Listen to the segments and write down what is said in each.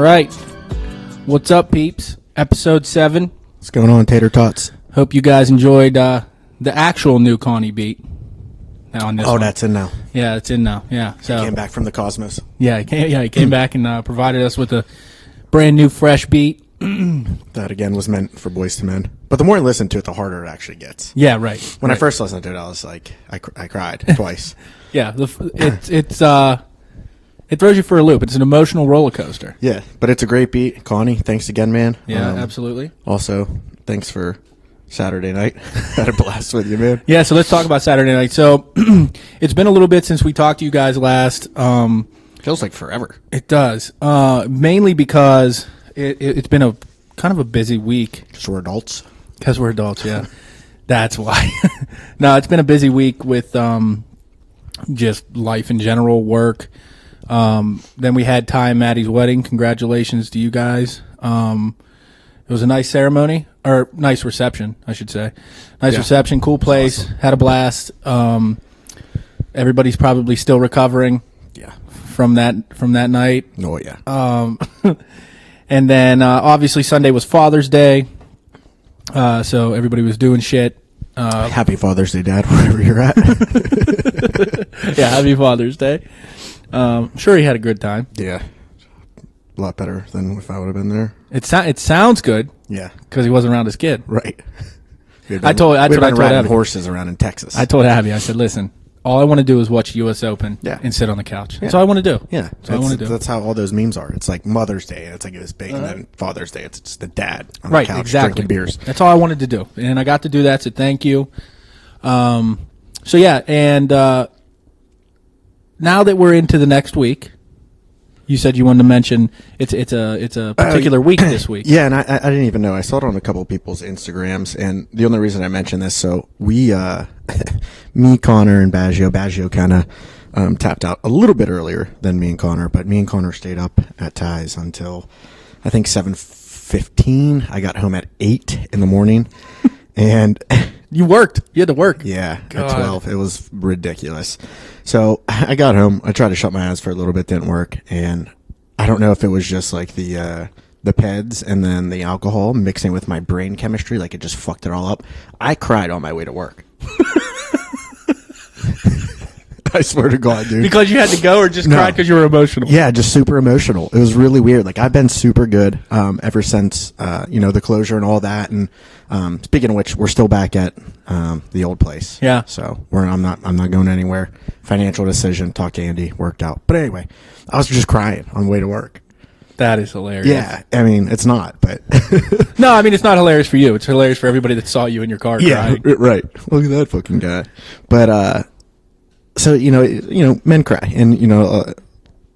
All right. What's up, peeps? Episode 7. What's going on, Tater Tots? Hope you guys enjoyed the actual new Connie beat. Now on this one. That's in now. Yeah, it's in now. Yeah. So He came back from the cosmos. Yeah, he came back and provided us with a brand new, fresh beat. That, again, was meant for boys to men. But the more I listen to it, the harder it actually gets. Yeah, right. When right. I first listened to it, I was like, I cried twice. Yeah, it throws you for a loop. It's an emotional roller coaster. Yeah, but it's a great beat. Connie, thanks again, man. Yeah, absolutely. Also, thanks for Saturday night. Had a blast with you, man. Yeah, so let's talk about Saturday night. So it's been a little bit since we talked to you guys last. Feels like forever. It does. Mainly because it's been a kind of a busy week. Because we're adults. Because we're adults, yeah. That's why. No, it's been a busy week with just life in general, work. Then we had Ty and Maddie's wedding. Congratulations to you guys. It was a nice ceremony, or nice reception, I should say. Nice reception, cool place, awesome. Had a blast. Everybody's probably still recovering. Yeah. From that night. Oh yeah. And then obviously Sunday was Father's Day, so everybody was doing shit. Happy Father's Day, Dad, wherever you're at. Yeah, happy Father's Day. Sure, he had a good time. Yeah, a lot better than if I would have been there. It sounds good. Yeah, because he wasn't around his kid. Right. I told Abby. Horses around in Texas. I told Abby. I said, listen. All I want to do is watch U.S. Open and sit on the couch. Yeah. That's all I want to do. Yeah. That's all I want to do. That's how all those memes are. It's like Mother's Day, and it's like it was big, and then Father's Day, it's just the dad on the couch exactly. drinking beers. That's all I wanted to do. And I got to do that, so thank you. So, yeah, and now that we're into the next week, you said you wanted to mention it's a particular week this week. Yeah, and I didn't even know. I saw it on a couple of people's Instagrams, and the only reason I mentioned this, so we, me, Connor, and Baggio kind of tapped out a little bit earlier than me and Connor, but me and Connor stayed up at Ty's until, I think, 7:15. I got home at 8 in the morning, and... You worked. You had to work. Yeah, at 12. It was ridiculous. So I got home. I tried to shut my eyes for a little bit. Didn't work. And I don't know if it was just like the peds and then the alcohol mixing with my brain chemistry. Like it just fucked it all up. I cried on my way to work. I swear to God, dude. Because you had to go or just cried because you were emotional? Yeah, just super emotional. It was really weird. Like, I've been super good ever since, the closure and all that. And speaking of which, we're still back at the old place. Yeah. So I'm not going anywhere. Financial decision, talked to Andy, worked out. But anyway, I was just crying on the way to work. That is hilarious. Yeah, I mean, it's not, but... No, I mean, it's not hilarious for you. It's hilarious for everybody that saw you in your car crying. Yeah, right. Look at that fucking guy. But, so, men cry. And,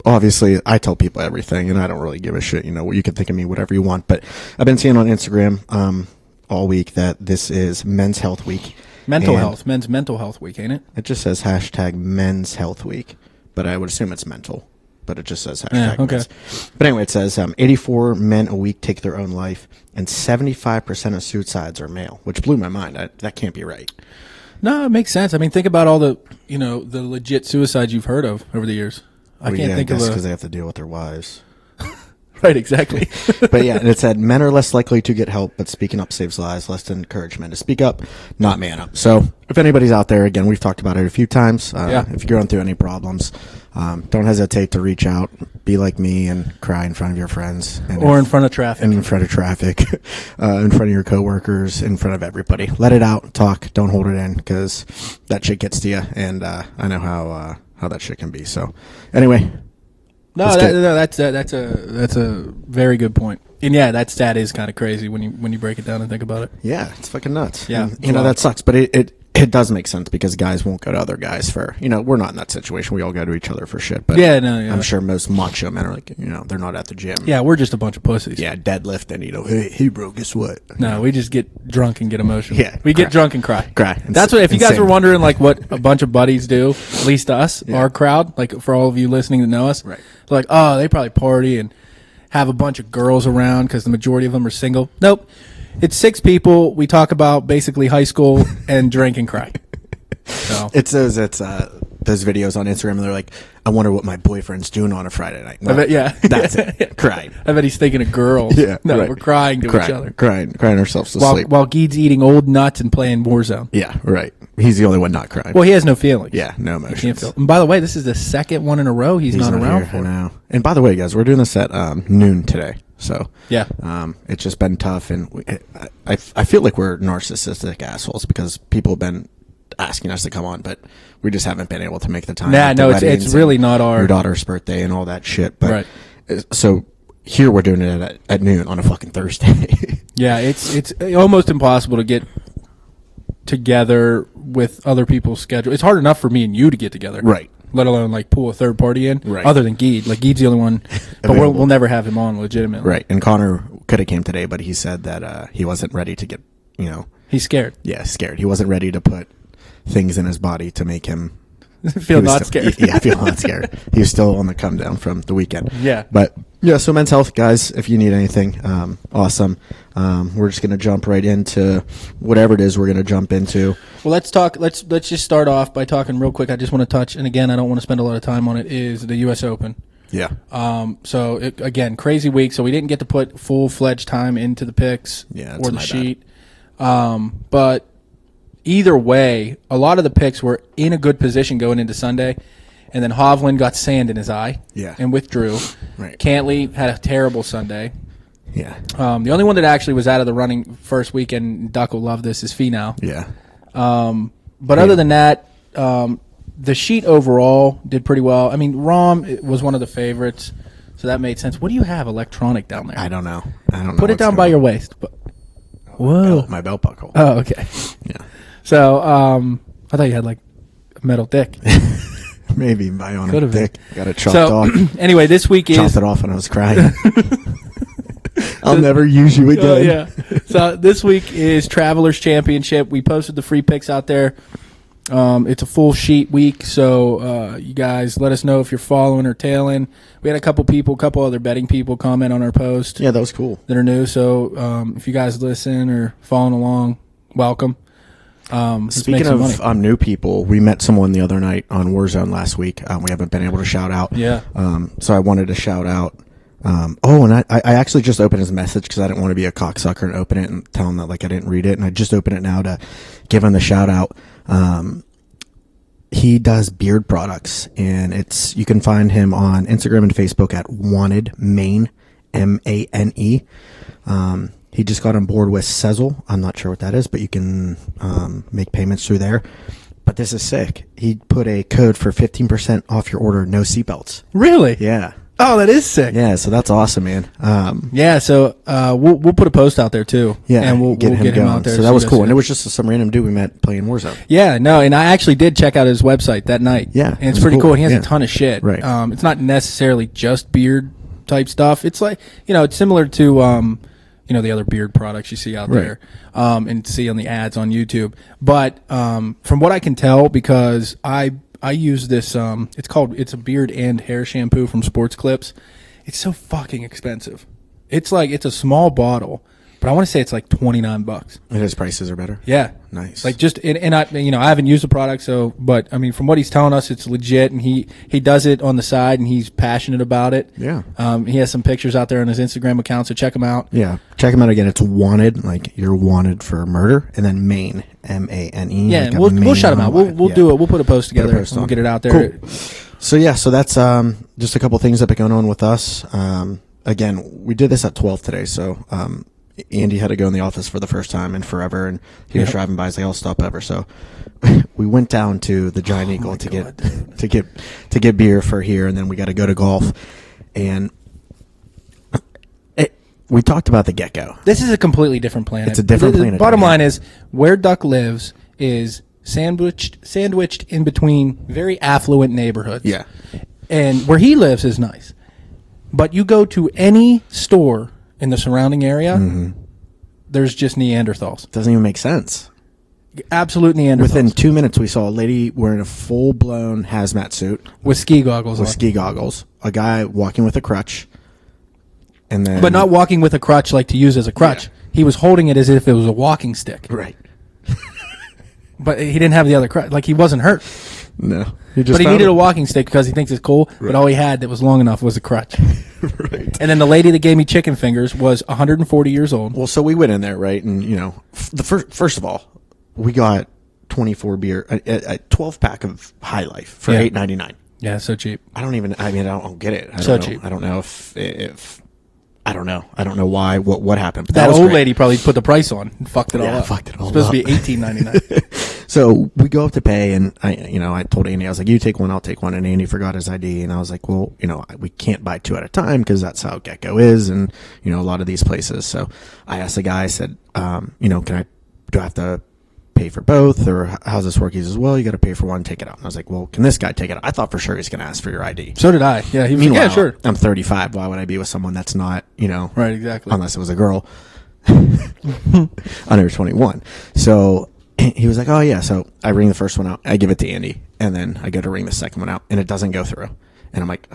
obviously, I tell people everything, and I don't really give a shit. You can think of me whatever you want. But I've been seeing on Instagram all week that this is Men's Health Week. Men's Mental Health Week, ain't it? It just says hashtag Men's Health Week. But I would assume it's mental. But it just says hashtag men's. But anyway, it says 84 men a week take their own life, and 75% of suicides are male, which blew my mind. That can't be right. No, it makes sense. I mean, think about all the, the legit suicides you've heard of over the years. I can't think of because they have to deal with their wives. Right, exactly. But yeah, and it said men are less likely to get help, but speaking up saves lives. Less than encourage men to speak up, not man up. So if anybody's out there, again, we've talked about it a few times. If you're going through any problems, don't hesitate to reach out. Be like me and cry in front of your friends. Or in front of traffic. And in front of traffic. In front of your coworkers, in front of everybody. Let it out. Talk. Don't hold it in, because that shit gets to you. And I know how that shit can be. So anyway. No, that's a very good point. And yeah, that stat is kind of crazy when you break it down and think about it. Yeah, it's fucking nuts. Yeah, and, that sucks, but it does make sense because guys won't go to other guys for, we're not in that situation. We all go to each other for shit. But I'm sure most macho men are like, they're not at the gym. Yeah, we're just a bunch of pussies. Yeah, deadlifting, hey bro, guess what? No, we just get drunk and get emotional. Yeah, we get drunk and cry. That's what, if you guys were wondering like what a bunch of buddies do, at least us, our crowd, like for all of you listening that know us, right? Like, oh, they probably party and have a bunch of girls around because the majority of them are single. Nope. It's 6 people. We talk about basically high school and drink and cry. So it says those videos on Instagram and they're like, I wonder what my boyfriend's doing on a Friday night. Well, I bet, yeah. That's it. Crying. I bet he's thinking of girls. Yeah. No, right. we're crying to each other. Crying ourselves to While sleep. Geed's eating old nuts and playing Warzone. Yeah, right. He's the only one not crying. Well, he has no feelings. Yeah, no He can't emotions. feel. And by the way, this is the second one in a row he's not around here, for. I know. And by the way, guys, we're doing this at noon today. So Yeah. it's just been tough. And I feel like we're narcissistic assholes because people have been asking us to come on, but we just haven't been able to make the time. Nah, with the no, weddings it's really and not our... your daughter's birthday and all that shit. But Right. So here we're doing it at noon on a fucking Thursday. Yeah, it's almost impossible to get together with other people's schedule. It's hard enough for me and you to get together. Right. Let alone like pull a third party in. Right. Other than Geed. Like Geed's the only one, but we'll never have him on legitimately. Right. And Connor could have came today, but he said that he wasn't ready to get, He's scared. Yeah, scared. He wasn't ready to put things in his body to make him Feel not scared. Yeah, feel not scared. He was still on the come down from the weekend. Yeah. But yeah, so men's health, guys, if you need anything, awesome. We're just gonna jump right into whatever it is we're gonna jump into. Well, let's talk. Let's just start off by talking real quick. I just want to touch, and again, I don't want to spend a lot of time on it. Is the U.S. Open? Yeah. So again, crazy week. So we didn't get to put full-fledged time into the picks or the sheet. But either way, a lot of the picks were in a good position going into Sunday, and then Hovland got sand in his eye and withdrew. Right. Cantley had a terrible Sunday. Yeah. The only one that actually was out of the running first weekend, Duck will love this, is Finau. Yeah. But other than that, the sheet overall did pretty well. I mean, Rahm was one of the favorites, so that made sense. What do you have electronic down there? I don't know. Put it down by your waist. Whoa. My belt buckle. Oh, okay. Yeah. So I thought you had like a metal dick. Maybe bionic Could've been. dick. Got it chopped off. Anyway, this week is... Chopped it off when I was crying. I'll never use you again. Yeah. So this week is Travelers Championship. We posted the free picks out there. It's a full sheet week, so you guys let us know if you're following or tailing. We had a couple other betting people comment on our post. Yeah, that was cool. That are new. So if you guys listen or following along, welcome. Speaking of new people, we met someone the other night on Warzone last week. We haven't been able to shout out. Yeah. So I wanted to shout out. And I actually just opened his message because I didn't want to be a cocksucker and open it and tell him that like I didn't read it, and I just opened it now to give him the shout out. He does beard products, and you can find him on Instagram and Facebook at Wanted Mane, Mane. He just got on board with Sezzle. I'm not sure what that is, but you can make payments through there. But this is sick. He put a code for 15% off your order, no seatbelts. Really? Yeah. Oh, that is sick. Yeah, so that's awesome, man. Yeah, so we'll put a post out there too. Yeah, and we'll get him out there. So that was cool, and it was just some random dude we met playing Warzone. Yeah, no, and I actually did check out his website that night. Yeah, and it's pretty cool. He has yeah. a ton of shit. Right. It's not necessarily just beard type stuff. It's like it's similar to the other beard products you see out there, and see on the ads on YouTube. But from what I can tell, because I use this, it's a beard and hair shampoo from Sports Clips. It's so fucking expensive. It's a small bottle, but I want to say it's like $29. And his prices are better. Yeah. Nice. Like I haven't used the product, but I mean, from what he's telling us, it's legit, and he does it on the side, and he's passionate about it. Yeah. He has some pictures out there on his Instagram account, so check him out. Yeah. Check him out again. It's Wanted, like you're wanted for murder, and then Mane, M-A-N-E. Yeah, like we'll shout him out. We'll do it. We'll put a post together. We'll get it out there. Cool. So yeah, so that's just a couple things that have been going on with us. Again, we did this at 12 today, so Andy had to go in the office for the first time in forever, and he was driving by. He's like, "I'll stop ever." So we went down to the Giant Eagle to get beer for here, and then we got to go to golf. And we talked about the Gecko. This is a completely different planet. It's a different planet. Bottom line is, where Duck lives is sandwiched in between very affluent neighborhoods. Yeah. And where he lives is nice. But you go to any store in the surrounding area, there's just Neanderthals. Doesn't even make sense. Absolute Neanderthals. Within 2 minutes, we saw a lady wearing a full-blown hazmat suit with ski goggles on. Ski goggles. A guy walking with a crutch. And then, but not walking with a crutch like to use as a crutch. Yeah. He was holding it as if it was a walking stick. Right. But he didn't have the other crutch. Like, he wasn't hurt. No. But he needed a walking stick because he thinks it's cool. Right. But all he had that was long enough was a crutch. Right. And then the lady that gave me chicken fingers was 140 years old. Well, so we went in there, right? And, first of all, we got 24 beer, a 12-pack of High Life for $8.99. Yeah, so cheap. I don't get it. Cheap. I don't know if I don't know. I don't know why. What happened? But that old lady probably put the price on and fucked it all up. Fucked it all supposed up. to be $18.99. So we go up to pay, and I told Andy, I was like, "You take one, I'll take one." And Andy forgot his ID, and I was like, "Well, we can't buy two at a time because that's how Gecko is, and a lot of these places." So I asked the guy. I said, do I have to pay for both, or how's this work? He says, well, you got to pay for one, take it out. And I was like, well, can this guy take it out? I thought for sure he's going to ask for your ID. So did I. Yeah, he was Meanwhile, like, yeah, sure. I'm 35. Why would I be with someone that's not, right, exactly, unless it was a girl under 21. So he was like, oh yeah. So I ring the first one out, I give it to Andy, and then I go to ring the second one out, and it doesn't go through. And I'm like,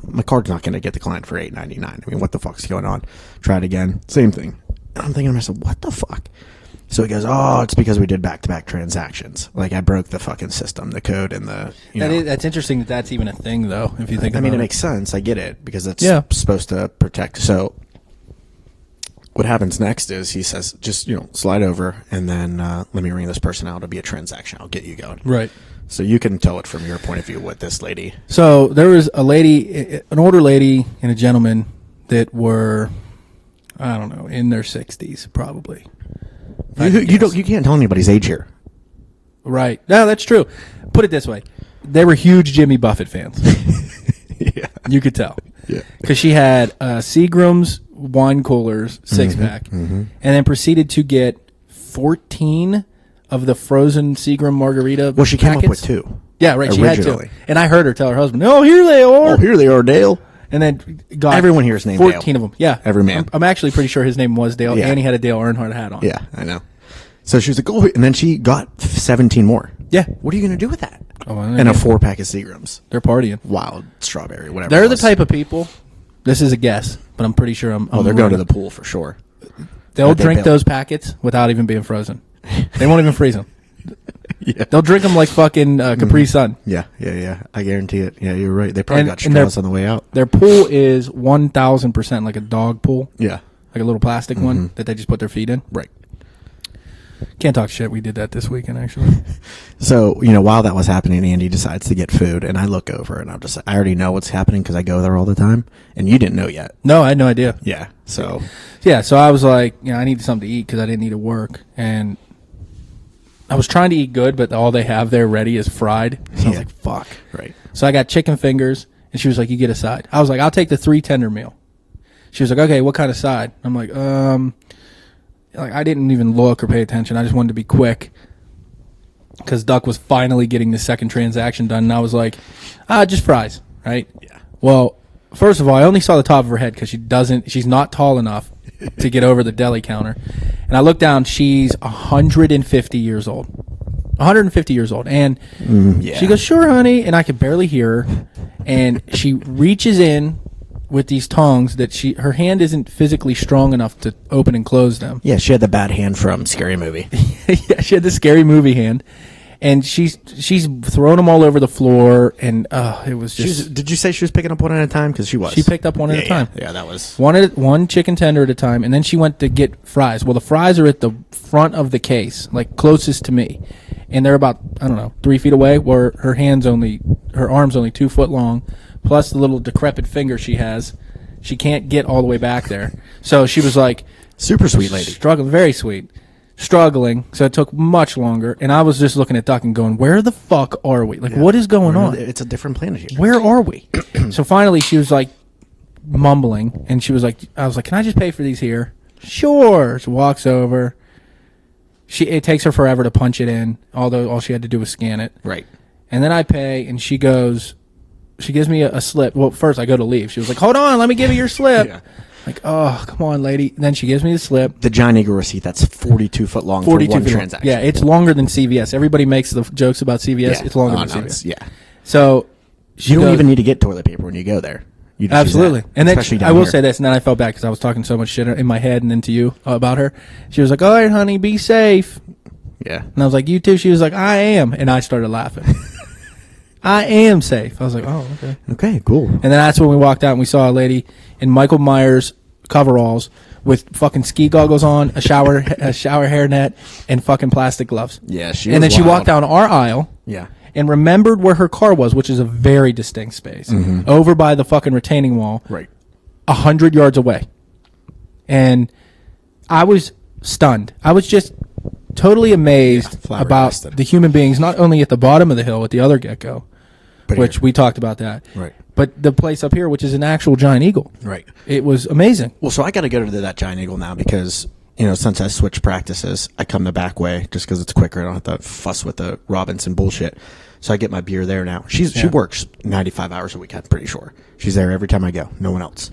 my card's not going to get declined for $8.99. I mean, what the fuck's going on? Try it again, same thing. And I'm thinking to myself, what the fuck? So he goes, oh, it's because we did back-to-back transactions. Like, I broke the fucking system, the code, and the, That's interesting that that's even a thing, though, if you think about it. I mean, it makes sense. I get it, because it's supposed to protect. So what happens next is he says, just, slide over, and then let me ring this person out. It'll be a transaction. I'll get you going. Right. So you can tell it from your point of view with this lady. So there was a lady, an older lady and a gentleman that were, I don't know, in their 60s, probably. You can't tell anybody's age here. Right. No, that's true. Put it this way. They were huge Jimmy Buffett fans. Yeah. You could tell. Yeah. Because she had Seagram's wine coolers, 6-pack, and then proceeded to get 14 of the frozen Seagram margarita Well, she came packets. up with 2. Yeah, right. Originally. She had 2. And I heard her tell her husband, oh, here they are. Oh, here they are, Dale. And then got everyone here is named 14 Dale. of them. Yeah. Every man. I'm actually pretty sure his name was Dale, and he had a Dale Earnhardt hat on. Yeah, I know. So she was like, oh, and then she got 17 more. Yeah. What are you going to do with that? Oh, and a 4-pack of Seagrams. They're partying. Wild strawberry, whatever. They're the type of people, this is a guess, but I'm pretty sure I'm they're going to the pool for sure. They'll drink those packets without even being frozen. They won't even freeze them. Yeah. They'll drink them like fucking Capri Sun. Yeah. I guarantee it. Yeah, you're right. They probably got straws on the way out. Their pool is 1,000% like a dog pool. Yeah. Like a little plastic one that they just put their feet in. Right. Can't talk shit. We did that this weekend, actually. So, while that was happening, Andy decides to get food, and I look over, and I already know what's happening because I go there all the time, and you didn't know yet. No, I had no idea. Yeah. So I was like, I need something to eat because I didn't need to work, and I was trying to eat good, but all they have there ready is fried. So I was like, fuck. Right. So I got chicken fingers, and she was like, you get a side. I was like, I'll take the 3 tender meal. She was like, okay, what kind of side? I'm like, I didn't even look or pay attention. I just wanted to be quick because Duck was finally getting the second transaction done, and I was like, just fries, right? Yeah. Well, first of all, I only saw the top of her head because she's not tall enough to get over the deli counter. And I looked down, she's 150 years old. 150 years old. And she goes, sure, honey. And I could barely hear her. And she reaches in with these tongs that her hand isn't physically strong enough to open and close them. Yeah, she had the bad hand from Scary Movie. Yeah, she had the Scary Movie hand. And she's throwing them all over the floor, and it was just... Did you say she was picking up one at a time? Because she was. She picked up one at a time. Yeah, that was... One chicken tender at a time, and then she went to get fries. Well, the fries are at the front of the case, like closest to me. And they're about, 3 feet away, where her arm's only 2 foot long, plus the little decrepit finger she has. She can't get all the way back there. So she was like... Super sweet lady. Struggling, very sweet. Struggling, so it took much longer, and I was just looking at Duck and going, where the fuck are we? Like, what is going on? It's a different planet here. Where are we? So finally, she was like mumbling, and I was like, can I just pay for these here? Sure. She walks over. It takes her forever to punch it in, although all she had to do was scan it. Right. And then I pay, and she gives me a slip. Well, first I go to leave. She was like, hold on, let me give you your slip. Yeah. Like, oh, come on, lady. And then she gives me the slip. The John Eagle receipt, that's 42 foot long for one transaction. Yeah, it's longer than CVS. Everybody makes the jokes about CVS. Yeah. It's longer than CVS. Yeah. So you don't even need to get toilet paper when you go there. You just absolutely. And then I will here. say this, and then I felt bad because I was talking so much shit in my head and then to you about her. She was like, all right, honey, be safe. Yeah. And I was like, you too? She was like, I am. And I started laughing. I am safe. I was like, oh, okay. Okay, cool. And then that's when we walked out and we saw a lady in Michael Myers coveralls with fucking ski goggles on, a shower hairnet, and fucking plastic gloves. Yeah, and then she walked down our aisle. Yeah. And remembered where her car was, which is a very distinct space, over by the fucking retaining wall, Right. 100 yards away. And I was stunned. I was just totally amazed about the human beings, not only at the bottom of the hill with the other gecko, which we talked about that, right? But the place up here, which is an actual giant eagle, right? It was amazing. Well, so I got to go to that giant eagle now because, you know, since I switched practices, I come the back way just because it's quicker. I don't have to fuss with the Robinson bullshit. So I get my beer there now. She works 95 hours a week, I'm pretty sure. She's there every time I go. No one else.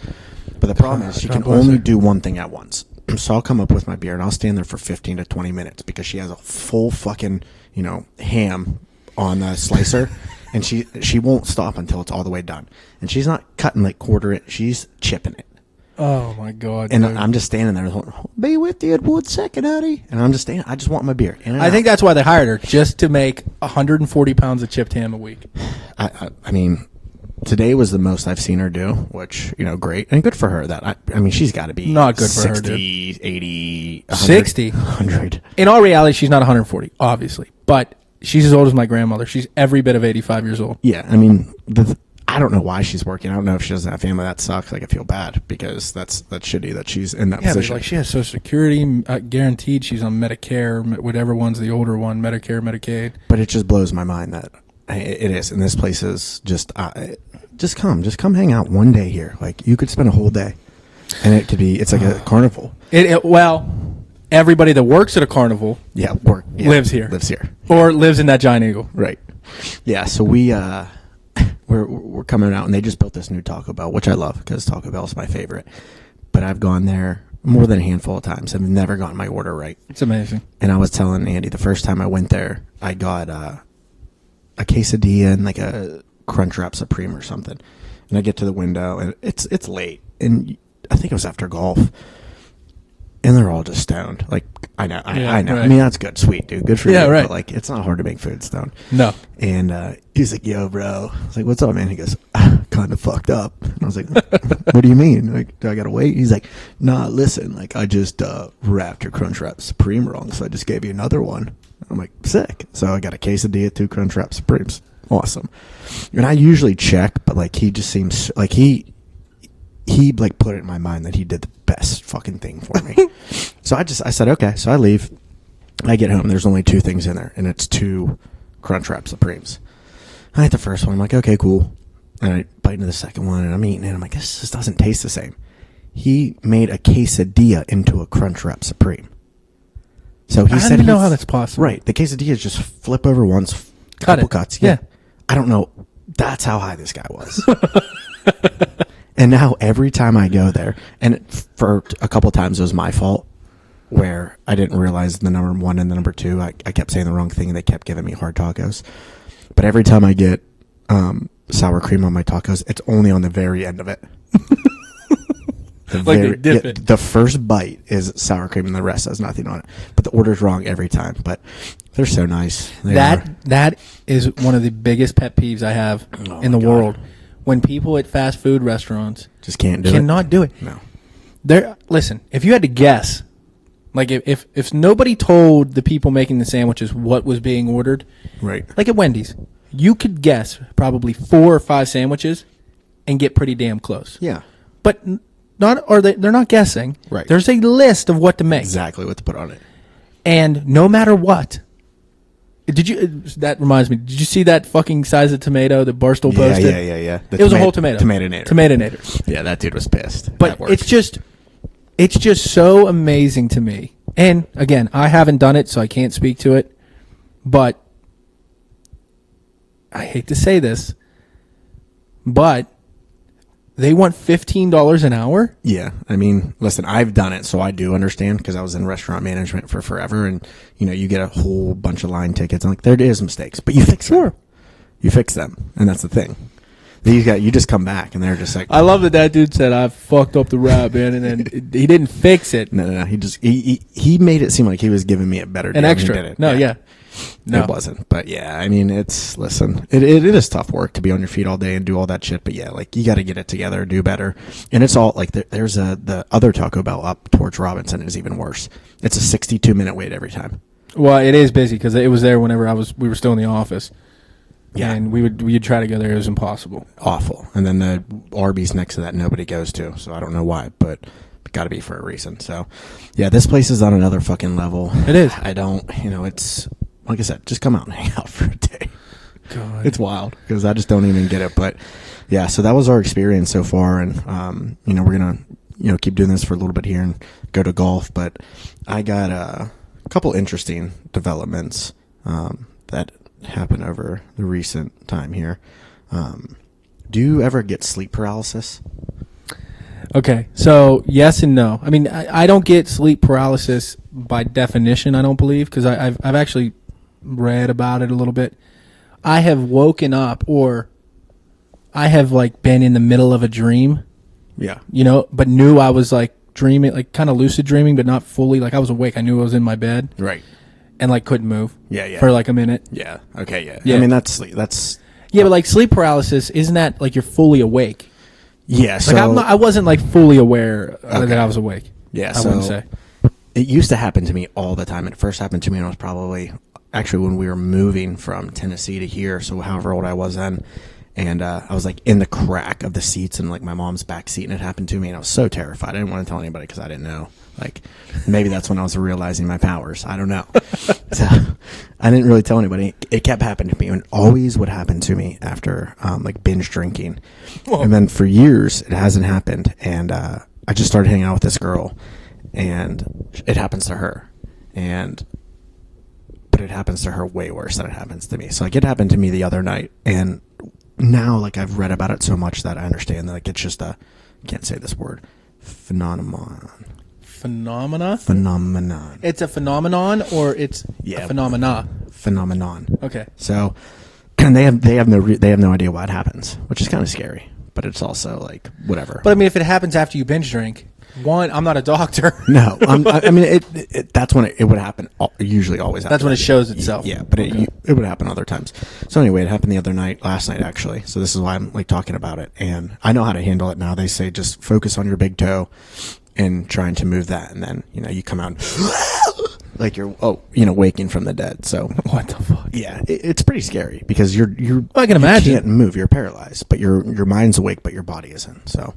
But the problem is she can only do one thing at once. So I'll come up with my beer and I'll stand there for 15 to 20 minutes because she has a full fucking, you know, ham on the slicer. And she won't stop until it's all the way done. And she's not cutting like quarter it. She's chipping it. Oh, my God. And dude. I'm just standing there. I'll be with you in 1 second, honey. And I'm just standing. I just want my beer. I think that's why they hired her, just to make 140 pounds of chipped ham a week. I mean, today was the most I've seen her do, which, you know, great. And good for her. That I mean, she's got to be not good for 60, her, dude. 80, 100. 60? 100. In all reality, she's not 140, obviously. But she's as old as my grandmother. She's every bit of 85 years old. Yeah, I mean, I don't know why she's working. I don't know if she doesn't have family. That sucks. Like, I feel bad because that's shitty that she's in that position. But like she has Social Security, guaranteed. She's on Medicare, whatever one's the older one, Medicare, Medicaid. But it just blows my mind that it is. And this place is just come hang out one day here. Like, you could spend a whole day, and it's like a carnival. Well, everybody that works at a carnival, lives here, or lives in that giant eagle, right? Yeah. So we're coming out, and they just built this new Taco Bell, which I love because Taco Bell is my favorite. But I've gone there more than a handful of times. I've never gotten my order right. It's amazing. And I was telling Andy the first time I went there, I got a quesadilla and like a Crunchwrap Supreme or something. And I get to the window, and it's late, and I think it was after golf. And they're all just stoned. Like, I know. Right. I mean, that's good. Sweet, dude. Good for you. Right. But, like, it's not hard to make food stoned. No. And he's like, yo, bro. I was like, what's up, man? He goes, kind of fucked up. And I was like, what do you mean? Like, do I got to wait? He's like, nah, listen. Like, I just wrapped your Crunchwrap Supreme wrong, so I just gave you another one. I'm like, sick. So I got a quesadilla, 2 Crunchwrap Supremes. Awesome. And I usually check, but, like, he just seems like he like put it in my mind that he did the best fucking thing for me. So I said, okay. So I leave. I get home. There's only 2 things in there, and it's 2 Crunchwrap Supremes. I ate the first one. I'm like, okay, cool. And I bite into the second one, and I'm eating it. I'm like, this just doesn't taste the same. He made a quesadilla into a Crunchwrap Supreme. So he I said, don't even know how that's possible. Right. The quesadilla is just flip over once, couple cuts. Yeah. I don't know. That's how high this guy was. And now every time I go there, and for a couple times it was my fault, where I didn't realize the number 1 and the number 2. I kept saying the wrong thing, and they kept giving me hard tacos. But every time I get sour cream on my tacos, it's only on the very end of it. The first bite is sour cream, and the rest has nothing on it. But the order's wrong every time. But they're so nice. That is one of the biggest pet peeves I have in the world. When people at fast food restaurants just cannot do it. No. Listen, if you had to guess, like if nobody told the people making the sandwiches what was being ordered, right? Like at Wendy's, you could guess probably 4 or 5 sandwiches and get pretty damn close. Yeah. But they're not guessing. Right. There's a list of what to make. Exactly what to put on it. And no matter what, that reminds me, did you see that fucking size of tomato that Barstool posted? Yeah. It was a whole tomato. Tomatonator. Yeah, that dude was pissed. But it's just so amazing to me. And again, I haven't done it, so I can't speak to it. But I hate to say this, but they want $15 an hour? Yeah. I mean, listen, I've done it, so I do understand because I was in restaurant management for forever. And, you know, you get a whole bunch of line tickets. And, like, there is mistakes, but you fix them. You fix them. And that's the thing. You just come back, and they're just like... I love that dude said, I fucked up the wrap, man, and then he didn't fix it. No. He made it seem like he was giving me a better deal. An extra. He did it. No, yeah. No. It wasn't. But yeah, I mean, it is tough work to be on your feet all day and do all that shit. But yeah, like you got to get it together, do better. And it's all like there's the other Taco Bell up towards Robinson is even worse. It's a 62-minute wait every time. Well, it is busy because it was there whenever we were still in the office. Yeah. And we'd try to go there. It was impossible. Awful. And then the Arby's next to that nobody goes to. So I don't know why, but got to be for a reason. So yeah, this place is on another fucking level. It is. I don't, it's like I said, just come out and hang out for a day. God. It's wild because I just don't even get it. But yeah, so that was our experience so far. And, we're going to, keep doing this for a little bit here and go to golf. But I got a couple interesting developments that happened over the recent time here. Do you ever get sleep paralysis? Okay, so yes and no. I mean, I don't get sleep paralysis by definition, I don't believe, because I've actually read about it a little bit. I have woken up, or I have like been in the middle of a dream. Yeah. But knew I was like dreaming, like kind of lucid dreaming, but not fully. Like I was awake. I knew I was in my bed. Right. And like couldn't move. Yeah. For like a minute. Yeah. Okay. Yeah. Yeah. I mean, that's. Yeah, but like sleep paralysis, isn't that like you're fully awake? Yeah. So Like I wasn't like fully aware that I was awake. Yeah. I wouldn't say. It used to happen to me all the time. It first happened to me when I was probably actually when we were moving from Tennessee to here. So however old I was then. And I was like in the crack of the seats in like my mom's back seat, and it happened to me, and I was so terrified. I didn't want to tell anybody because I didn't know. Like maybe that's when I was realizing my powers. I don't know. So I didn't really tell anybody. It kept happening to me, and always would happen to me after like binge drinking. Whoa. And then for years it hasn't happened, and I just started hanging out with this girl, and it happens to her, but it happens to her way worse than it happens to me. So like it happened to me the other night, and now, like, I've read about it so much that I understand that, like, it's just I can't say this word, phenomenon. Phenomenon. It's a phenomenon, or it's a phenomena? Phenomenon. Okay. So, and they have no idea why it happens, which is kind of scary, but it's also, like, whatever. But, I mean, if it happens after you binge drink, I'm not a doctor. No. I mean, that's when it would happen, usually always happens. That's when it shows itself. Yeah, but it would happen other times. So anyway, it happened the other night, last night actually. So this is why I'm like talking about it. And I know how to handle it now. They say just focus on your big toe and trying to move that. And then, you come out like you're, waking from the dead. So what the fuck? Yeah, it's pretty scary because you're I can imagine. You can't move. You're paralyzed, but your mind's awake, but your body isn't. So,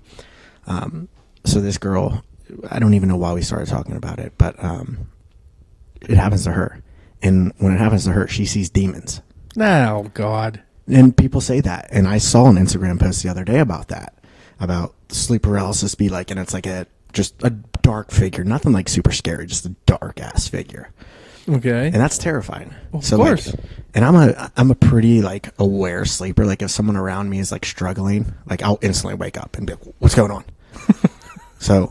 so this girl, I don't even know why we started talking about it, but it happens to her. And when it happens to her, she sees demons. Oh, God. And people say that. And I saw an Instagram post the other day about that, about sleep paralysis be like, and it's like just a dark figure, nothing like super scary, just a dark ass figure. Okay. And that's terrifying. Well, of course. Like, and I'm a pretty like aware sleeper. Like if someone around me is like struggling, like I'll instantly wake up and be like, what's going on? So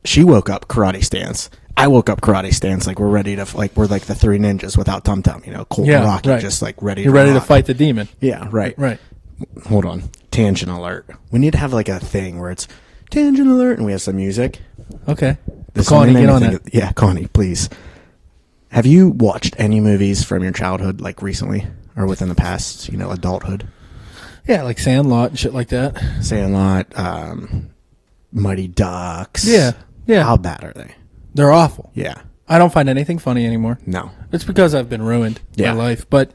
she woke up karate stance. I woke up karate stance. Like we're ready to, like we're like the three ninjas without Tum Tum, Colt and Rocky, right. Just like ready. You're ready to fight the demon. Yeah, right. Right. Hold on. Tangent alert. We need to have like a thing where it's tangent alert and we have some music. Okay. Connie, get on it. Yeah, Connie, please. Have you watched any movies from your childhood, like recently or within the past, adulthood? Yeah, like Sandlot and shit like that. Sandlot, Mighty Ducks. Yeah. How bad are they? They're awful. Yeah. I don't find anything funny anymore. No. It's because I've been ruined my life. But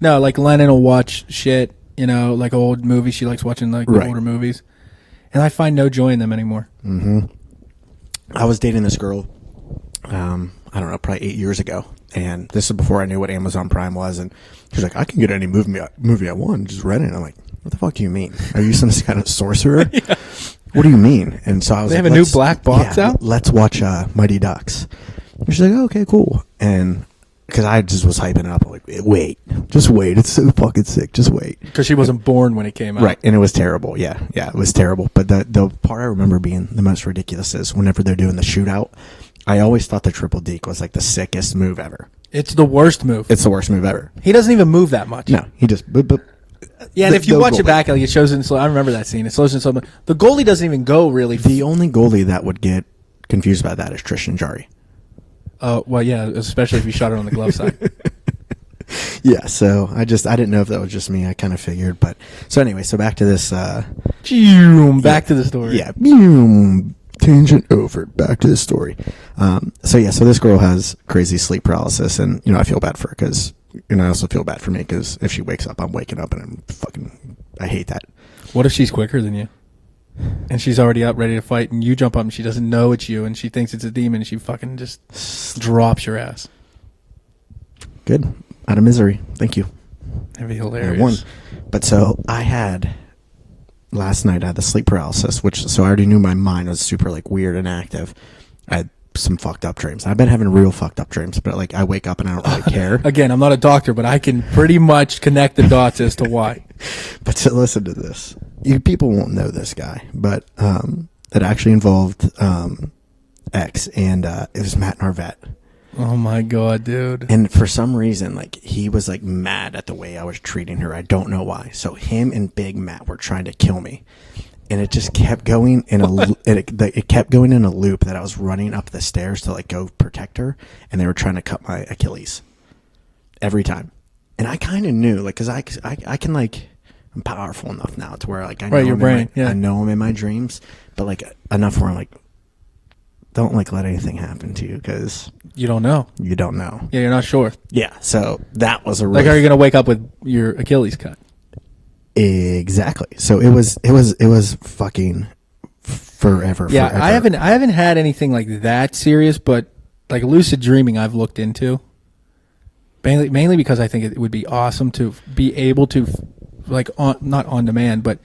no, like Lennon will watch shit, like old movies. She likes watching like the older movies. And I find no joy in them anymore. Mm-hmm. I was dating this girl, I don't know, probably 8 years ago. And this is before I knew what Amazon Prime was. And she's like, I can get any movie I want, just rent it. And I'm like, what the fuck do you mean? Are you some kind of sorcerer? Yeah. What do you mean? And so I was they like, have a new black box out? Let's watch Mighty Ducks. And she's like, oh, okay, cool. And because I just was hyping it up. I'm like, wait, just wait. It's so fucking sick. Just wait. Because she wasn't born when it came out. Right. And it was terrible. Yeah, it was terrible. But the part I remember being the most ridiculous is whenever they're doing the shootout, I always thought the triple deke was like the sickest move ever. It's the worst move. It's the worst move ever. He doesn't even move that much. No, he just... Yeah, and if you watch it back, like it shows it in slow. I remember that scene. It slows in slow. The goalie doesn't even go really. The only goalie that would get confused by that is Tristan Jarry. Oh, well, yeah, especially if you shot it on the glove side. Yeah, so I didn't know if that was just me. I kind of figured, but so anyway, so back to this. Back to the story. Yeah, tangent over. Back to the story. So this girl has crazy sleep paralysis, and I feel bad for her because I also feel bad for me because if she wakes up, I'm waking up, and I hate that. What if she's quicker than you? And she's already up, ready to fight, and you jump up, and she doesn't know it's you, and she thinks it's a demon, and she fucking just drops your ass. Good. Out of misery. Thank you. That'd be hilarious. I won. But so last night I had the sleep paralysis, so I already knew my mind was super weird and active. I had some fucked up dreams. I've been having real fucked up dreams, but I wake up and I don't really care. Again, I'm not a doctor, but I can pretty much connect the dots as to why. But to listen to this, you people won't know this guy, but it actually involved X, and it was Matt Narvet. Oh my god, dude! And for some reason, he was mad at the way I was treating her. I don't know why. So him and Big Matt were trying to kill me, and it just kept going in it kept going in a loop that I was running up the stairs to go protect her, and they were trying to cut my Achilles every time. And I kind of knew, because I can I'm powerful enough now to where I know your brain. I know I'm in my dreams, but enough where I'm don't let anything happen to you because you don't know. You don't know. Yeah, you're not sure. Yeah, so that was a really are you gonna wake up with your Achilles cut? Exactly. So it was fucking forever. Yeah, forever. I haven't had anything like that serious, but lucid dreaming I've looked into. Mainly because I think it would be awesome to be able to not on demand, but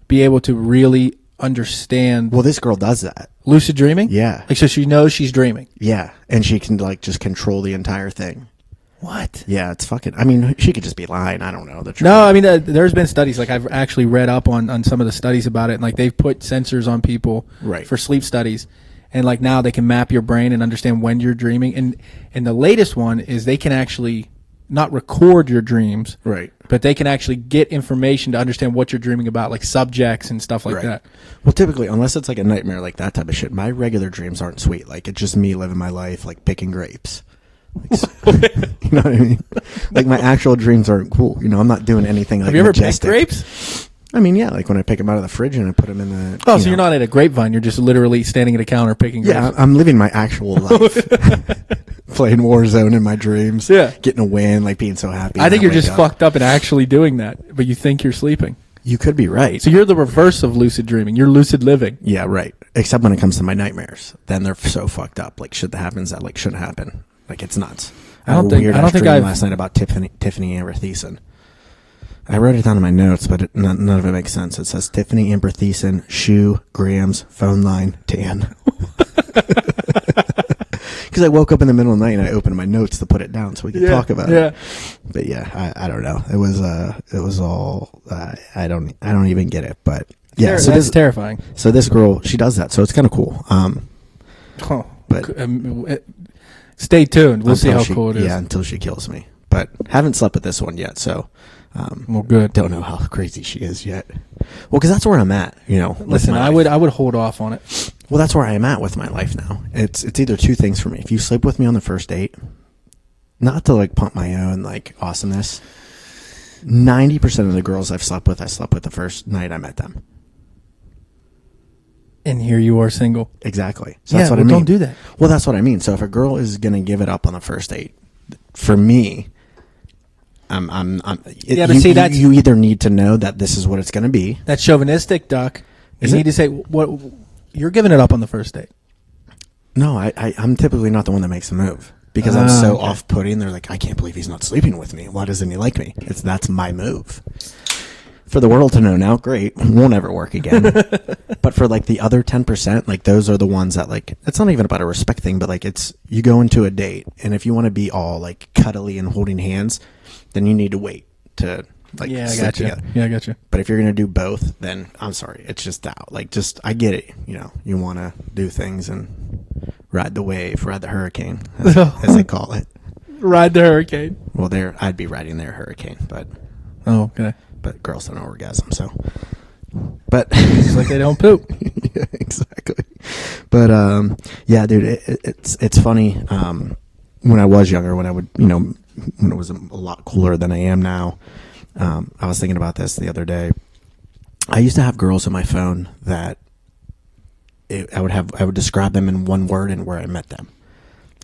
be able to really understand. Well, this girl does that. Lucid dreaming? Yeah. So she knows she's dreaming. Yeah. And she can just control the entire thing. What? Yeah, it's fucking, she could just be lying. I don't know. The truth. No, there's been studies, I've actually read up on some of the studies about it, and they've put sensors on people for sleep studies, and now they can map your brain and understand when you're dreaming, and the latest one is they can actually not record your dreams, right? But they can actually get information to understand what you're dreaming about, subjects and stuff like that. Well, typically, unless it's a nightmare that type of shit, my regular dreams aren't sweet. It's just me living my life, picking grapes. You know what I mean? My actual dreams aren't cool. I'm not doing anything Have you ever majestic. picked grapes? Yeah, when I pick them out of the fridge and I put them in the... Oh, so you're not at a grapevine. You're just literally standing at a counter picking grapes. Yeah, I'm living my actual life. Playing Warzone in my dreams. Yeah. Getting a win, being so happy. I think you're just fucked up and actually doing that, but you think you're sleeping. You could be right. So you're the reverse of lucid dreaming. You're lucid living. Yeah, right. Except when it comes to my nightmares. Then they're so fucked up. Shit that happens that shouldn't happen. It's nuts. I don't think last night about Tiffany Amber Thiessen. I wrote it down in my notes, but none of it makes sense. It says Tiffany Amber Thiessen, shoe, grams, phone line, tan. Because I woke up in the middle of the night and I opened my notes to put it down so we could talk about it. But yeah, I don't know. It was all I don't even get it. But yeah, so that's terrifying. So this girl, she does that, so it's kind of cool. Stay tuned. We'll see how cool it is. Yeah, until she kills me. But haven't slept with this one yet, so well, good. Don't know how crazy she is yet. Well, because that's where I'm at. Listen, I would hold off on it. Well, that's where I am at with my life now. It's either two things for me. If you sleep with me on the first date, not to pump my own awesomeness. 90% of the girls I slept with the first night I met them. And here you are single. Exactly. So that's what I mean. Don't do that. Well, that's what I mean. So if a girl is going to give it up on the first date, for me, you either need to know that this is what it's going to be. That's chauvinistic, Doc. You need to say what you're giving it up on the first date. No, I'm typically not the one that makes the move because I'm so off-putting. They're like, I can't believe he's not sleeping with me. Why doesn't he like me? That's my move. For the world to know now, great, won't ever work again. But for the other 10%, those are the ones that it's not even about a respect thing, but it's you go into a date, and if you want to be all cuddly and holding hands, then you need to wait to I got you. Yeah, I got you. But if you're gonna do both, then I'm sorry, it's just out. I get it. You want to do things and ride the wave, ride the hurricane, as they call it. Ride the hurricane. Well, I'd be riding their hurricane, but okay. But girls don't orgasm, so. But it's they don't poop. Yeah, exactly. But yeah, dude, it's funny. When I was younger, when I would when it was a lot cooler than I am now. I was thinking about this the other day. I used to have girls on my phone that I would describe them in one word and where I met them.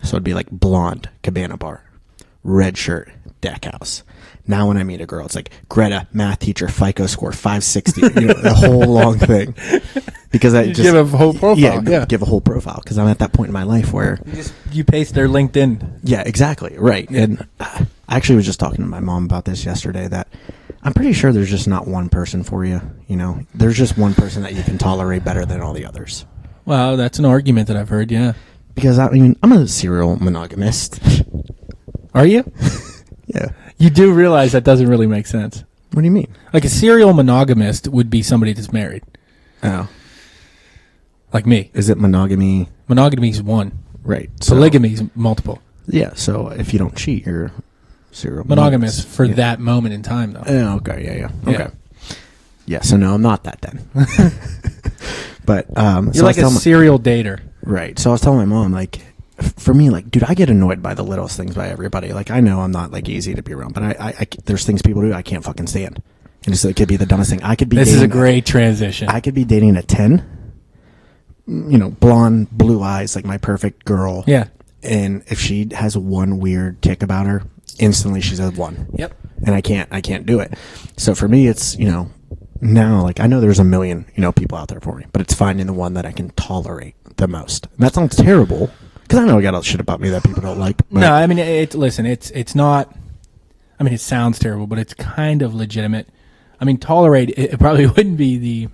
So it'd be like blonde, Cabana Bar, red shirt, deck house. Now when I meet a girl, it's like Greta, math teacher, FICO score 560, the whole long thing. Because I just give a whole profile. Give a whole profile. Because I'm at that point in my life where you paste their LinkedIn. Yeah, exactly, right. And I actually was just talking to my mom about this yesterday. That I'm pretty sure there's just not one person for you. There's just one person that you can tolerate better than all the others. Well, that's an argument that I've heard. Yeah. Because I'm a serial monogamist. Are you? Yeah. You do realize that doesn't really make sense. What do you mean? Like a serial monogamist would be somebody that's married. Oh. Like me. Is it monogamy? Monogamy is one. Right. Polygamy is multiple. Yeah, so if you don't cheat, you're serial monogamous for that moment in time, though. Oh, okay, yeah. Okay. Yeah, so no, I'm not that then. But you're so like a serial dater. Right. So I was telling my mom, like, for me, like, dude, I get annoyed by the littlest things by everybody. Like, I know I'm not, like, easy to be around, but I there's things people do I can't fucking stand. And it could be the dumbest thing. I could be. This is a great transition. I could be dating a 10, blonde, blue eyes, like my perfect girl. Yeah. And if she has one weird tick about her, instantly she's a 1. Yep. And I can't do it. So for me, it's, now, like, I know there's a million, people out there for me, but it's finding the one that I can tolerate the most. And that sounds terrible, because I know I got all shit about me that people don't like. But no, I mean, it's not, I mean, it sounds terrible, but it's kind of legitimate. I mean, tolerate, it probably wouldn't be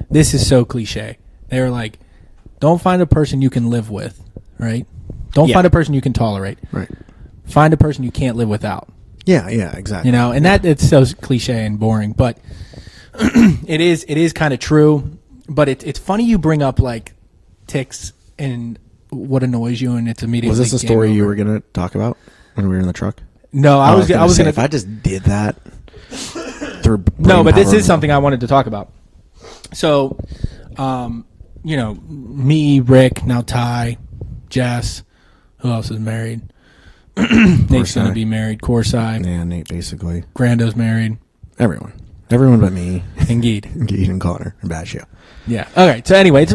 this is so cliche. They're like, don't find a person you can live with, right? Don't find a person you can tolerate. Right. Find a person you can't live without. Yeah, exactly. And that it's so cliche and boring, but it is kind of true. But it's funny you bring up like ticks and what annoys you, and it's immediately. Was this a story you were going to talk about when we were in the truck? No, I was going to. If I just did that. No, but this is something I wanted to talk about. So, me, Rick, now Ty, Jess, who else is married? Nate's going to be married. Corsai. Yeah, Nate, basically. Grando's married. Everyone but me. And Geed. Geed and Connor and Baggio. Yeah. Okay. So anyway,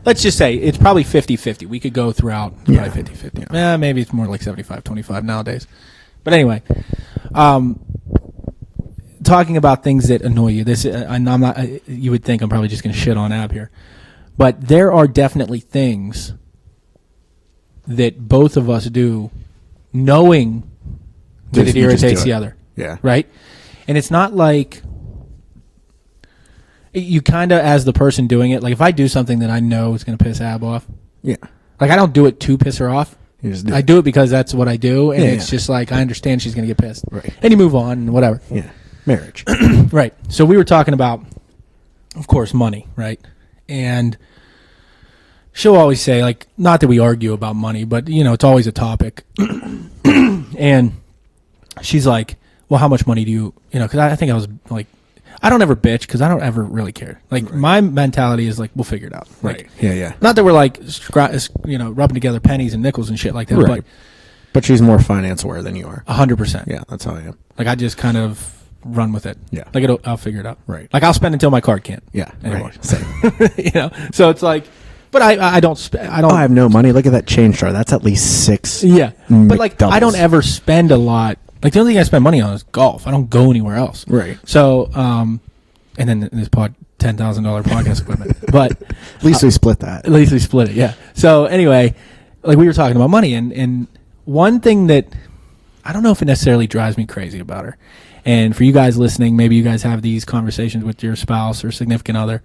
let's just say it's probably 50-50. We could go throughout probably 50-50. Yeah. Maybe it's more like 75-25 nowadays. But anyway, talking about things that annoy you. I'm not. You would think I'm probably just going to shit on Ab here, but there are definitely things that both of us do, knowing that it irritates the other. Yeah. Right. And it's not like you kind of, as the person doing it, like if I do something that I know is going to piss Ab off. Yeah. Like I don't do it to piss her off. I do it because that's what I do, and it's just like I understand she's going to get pissed. Right. And you move on and whatever. Yeah. Marriage. Right. So we were talking about, of course, money, right? And she'll always say, like, not that we argue about money, but, it's always a topic. And she's like, well, how much money do you, because I think I was like, I don't ever bitch because I don't ever really care. Like, my mentality is like, we'll figure it out. Like, Yeah. Not that we're like, rubbing together pennies and nickels and shit like that. Right. But she's more finance aware than you are. 100%. Yeah, that's how I am. Like, I just kind of run with it. Yeah. Like, I'll figure it out. Right. Like, I'll spend until my card can't. Yeah. Anymore. Right. Same. So it's like, but I don't. I have no money. Look at that change jar. That's at least 6. Yeah. But like, McDoubles. I don't ever spend a lot. Like, the only thing I spend money on is golf. I don't go anywhere else. Right. So, and then this $10,000 podcast equipment. But at least we split that. At least we split it. Yeah. So anyway, like we were talking about money, and one thing that I don't know if it necessarily drives me crazy about her. And for you guys listening, maybe you guys have these conversations with your spouse or significant other.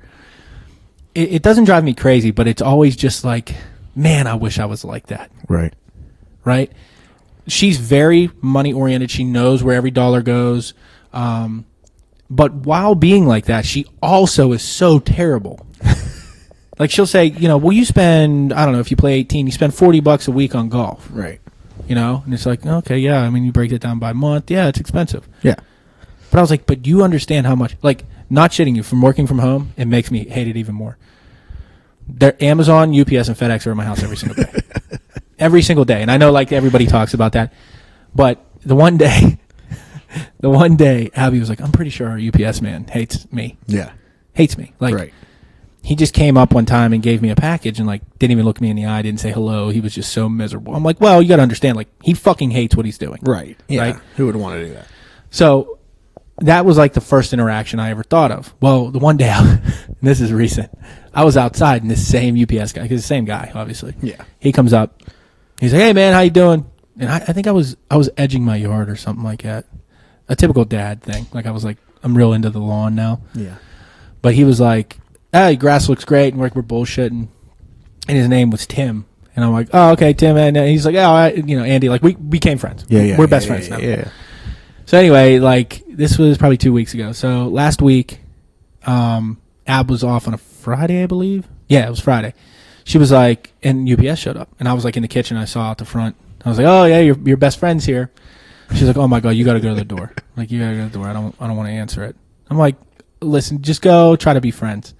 It doesn't drive me crazy, but it's always just like, man, I wish I was like that. Right. Right? She's very money oriented. She knows where every dollar goes. But while being like that, she also is so terrible. Like she'll say, well, you spend, I don't know, if you play 18, you spend $40 a week on golf. Right. And it's like, okay, yeah, I mean, you break it down by month. Yeah, it's expensive. Yeah. But I was like, but you understand how much, like, not shitting you, from working from home, it makes me hate it even more. Amazon, UPS, and FedEx are in my house every single day. every single day. And I know like everybody talks about that, but the one day Abby was like, I'm pretty sure our UPS man hates me. Yeah. Hates me. Like, right. He just came up one time and gave me a package and like didn't even look me in the eye, didn't say hello. He was just so miserable. I'm like, well, you got to understand, like he fucking hates what he's doing. Right. Yeah. Right? Who would want to do that? So that was like the first interaction I ever thought of. Well, the one day, and this is recent, I was outside and this same UPS guy, because the same guy, obviously. Yeah. He comes up. He's like, hey, man, how you doing? And I think I was edging my yard or something like that. A typical dad thing. Like I was like, I'm real into the lawn now. Yeah. But he was like, hey, grass looks great. And we're bullshitting. And his name was Tim. And I'm like, oh, okay, Tim. And he's like, oh, Andy. Like we became friends. Yeah. We're best friends now. Yeah. So anyway, like this was probably 2 weeks ago. So last week, Ab was off on a Friday, I believe. Yeah, it was Friday. She was like, and UPS showed up, and I was like in the kitchen. I saw out the front. I was like, oh yeah, your best friend's here. She's like, oh my god, you got to go to the door. Like you got to go to the door. I don't want to answer it. I'm like, listen, just go try to be friends.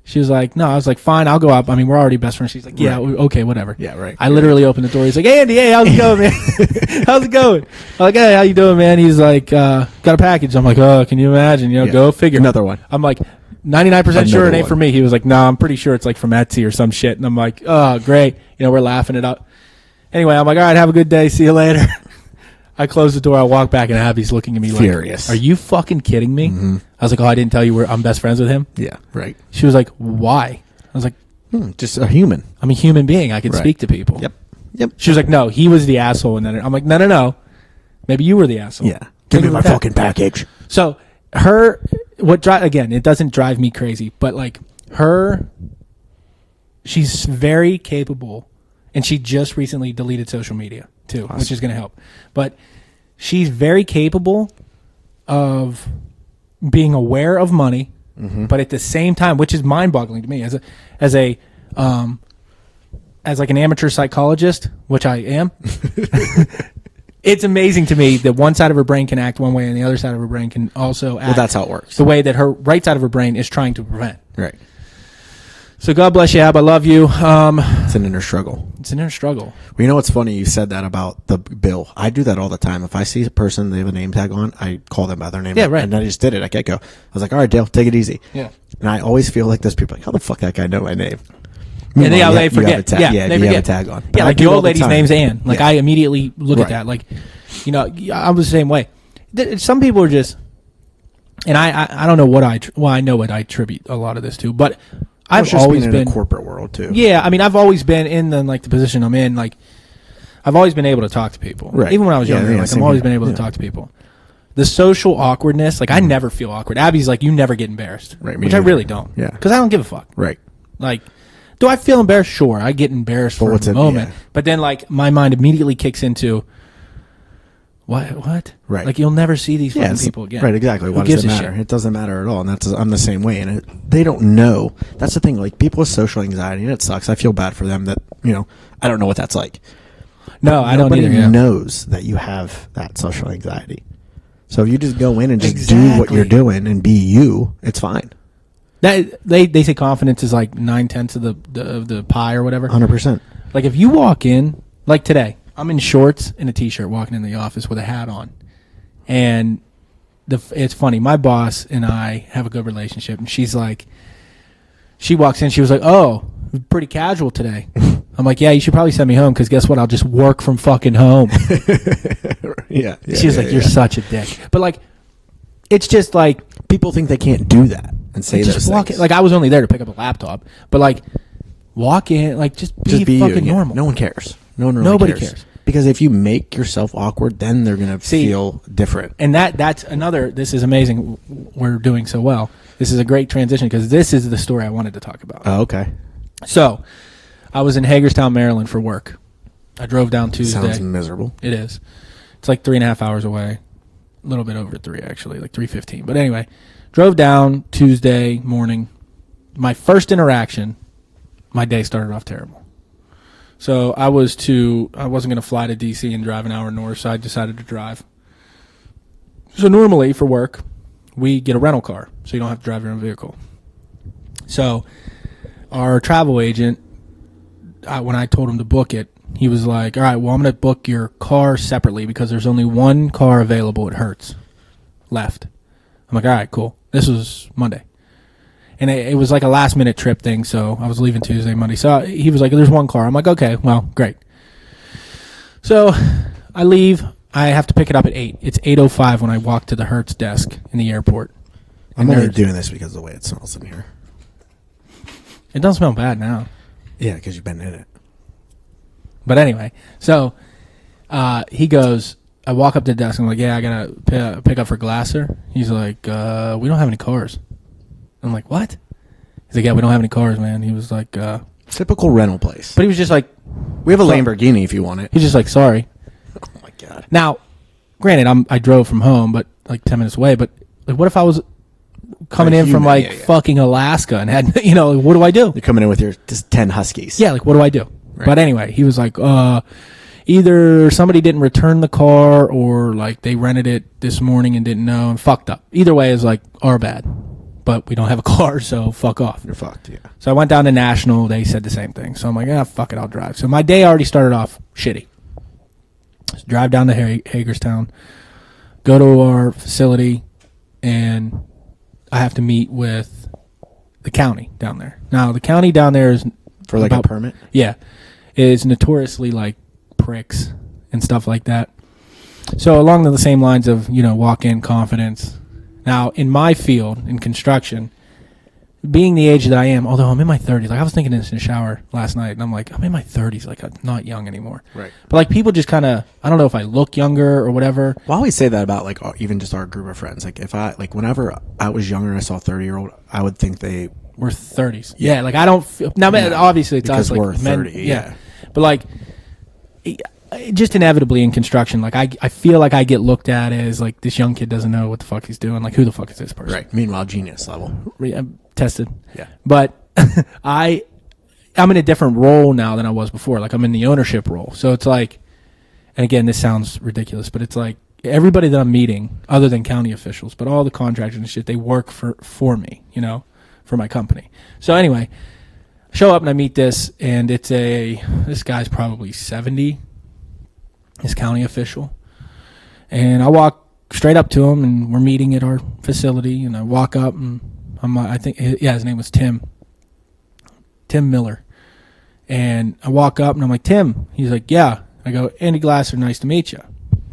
She was like, no. I was like, fine, I'll go up. I mean, we're already best friends. She's like, yeah, right. Okay, whatever. Yeah, right. I literally opened the door. He's like, hey, Andy, hey, how's it going, man? How's it going? I'm like, hey, how you doing, man? He's like, got a package. I'm like, oh, can you imagine? Go figure. Another one. I'm like, 99% sure it ain't for me. He was like, no, I'm pretty sure it's like from Etsy or some shit. And I'm like, oh, great. We're laughing it up. Anyway, I'm like, all right, have a good day. See you later. I close the door. I walk back, and Abby's looking at me furious. Like, are you fucking kidding me? Mm-hmm. I was like, oh, I didn't tell you I'm best friends with him? Yeah, right. She was like, why? I was like, just a human. I'm a human being. I can speak to people. Yep. She was like, no, he was the asshole. And then I'm like, no. Maybe you were the asshole. Yeah. Give me my fucking package. So again, it doesn't drive me crazy, but like she's very capable, and she just recently deleted social media too, awesome. Which is going to help. But she's very capable of being aware of money, mm-hmm. but at the same time, which is mind-boggling to me as like an amateur psychologist, which I am. It's amazing to me that one side of her brain can act one way and the other side of her brain can also act. Well, that's how it works. The way that her right side of her brain is trying to prevent. Right. So God bless you, Ab. I love you. It's an inner struggle. It's an inner struggle. Well, you know what's funny? You said that about the bill. I do that all the time. If I see a person, they have a name tag on, I call them by their name. Yeah, right. And I just did it at get-go. I was like, all right, Dale, take it easy. Yeah. And I always feel like those people like, how the fuck that guy know my name? And they forget. They forget. have a tag on. Yeah, like the old lady's name's Ann. Like I immediately look at right. that. Like, I was the same way. Some people are just, and I don't know what I know what I attribute a lot of this to, but I've always been in the corporate world too. Yeah, I mean, I've always been in the position I'm in. Like, I've always been able to talk to people. Right. Even when I was younger, I've always been able to talk to people. The social awkwardness, like I never feel awkward. Abby's like, you never get embarrassed, right? Which I really don't. Yeah, because I don't give a fuck. Right. Like, do I feel embarrassed? Sure, I get embarrassed for a moment, but then like my mind immediately kicks into. What? Right. Like you'll never see these fucking people again. Right, exactly. What does it matter? It doesn't matter at all. And I'm the same way. And they don't know. That's the thing. Like people with social anxiety, and it sucks. I feel bad for them that, I don't know what that's like. No, I don't either. Nobody knows that you have that social anxiety. So if you just go in and just do what you're doing and be you, it's fine. That they say confidence is like 9/10 of the pie or whatever. 100%. Like if you walk in, like today, I'm in shorts and a t-shirt walking in the office with a hat on. And it's funny. My boss and I have a good relationship. And she walks in. She was like, oh, pretty casual today. I'm like, yeah, you should probably send me home because guess what? I'll just work from fucking home. Yeah. She was like, you're such a dick. But like, it's just like. People think they can't do that and say those things. Like I was only there to pick up a laptop. But like, walk in. Like just be fucking normal. No one cares. No one really Nobody cares. Because if you make yourself awkward, then they're going to feel different. And that's another, this is amazing. We're doing so well. This is a great transition because this is the story I wanted to talk about. Oh, okay. So, I was in Hagerstown, Maryland for work. I drove down Tuesday. Sounds miserable. It is. It's like 3.5 hours away. A little bit over 3, actually, like 3:15. But anyway, drove down Tuesday morning. My first interaction, my day started off terrible. So I wasn't going to fly to D.C. and drive an hour north, so I decided to drive. So normally for work, we get a rental car, so you don't have to drive your own vehicle. So our travel agent, when I told him to book it, he was like, all right, well, I'm going to book your car separately because there's only one car available at Hertz left. I'm like, all right, cool. This was Monday. And it was like a last-minute trip thing, so I was leaving Tuesday, Monday. So he was like, there's one car. I'm like, okay, well, great. So I leave. I have to pick it up at 8. It's 8:05 when I walk to the Hertz desk in the airport. I'm only doing this because of the way it smells in here. It doesn't smell bad now. Yeah, because you've been in it. But anyway, so he goes, I walk up to the desk. I'm like, yeah, I got to pick up for Glasser. He's like, we don't have any cars. I'm like, what? He's like, yeah, we don't have any cars, man. He was like... typical rental place. But he was just like... We have a Lamborghini if you want it. He's just like, sorry. Oh, my God. Now, granted, I drove from home, but like 10 minutes away. But like, what if I was coming in from fucking Alaska and had, like, what do I do? You're coming in with your 10 Huskies. Yeah, like, what do I do? Right. But anyway, he was like, either somebody didn't return the car or like they rented it this morning and didn't know and fucked up. Either way is like our bad. But we don't have a car, so fuck off. You're fucked, yeah. So I went down to National. They said the same thing. So I'm like, fuck it, I'll drive. So my day already started off shitty. So drive down to Hagerstown, go to our facility, and I have to meet with the county down there. Now, the county down there is... For like a permit? Yeah. Is notoriously like pricks and stuff like that. So along the same lines of, walk-in confidence... Now, in my field, in construction, being the age that I am, although I'm in my 30s, like I was thinking this in the shower last night, and I'm like, I'm in my 30s, like I'm not young anymore. Right. But like people just kind of, I don't know if I look younger or whatever. Well, I always say that about like even just our group of friends. Like if whenever I was younger and I saw a 30-year-old, I would think they were 30s. Yeah, like I don't feel, now obviously it's because us, like we're 30, men, yeah. But like just inevitably in construction, like I feel like I get looked at as like this young kid doesn't know what the fuck he's doing. Like who the fuck is this person? Right. Meanwhile, genius level. I'm tested. Yeah. But I'm in a different role now than I was before. Like I'm in the ownership role. So it's like, and again, this sounds ridiculous, but it's like everybody that I'm meeting, other than county officials, but all the contractors and shit, they work for me, for my company. So anyway, I show up and I meet this, and this guy's probably 70. This county official, and I walk straight up to him, and we're meeting at our facility, and I walk up, and his name was Tim Miller, and I walk up, and I'm like, Tim. He's like, yeah. I go, Andy Glasser, nice to meet you.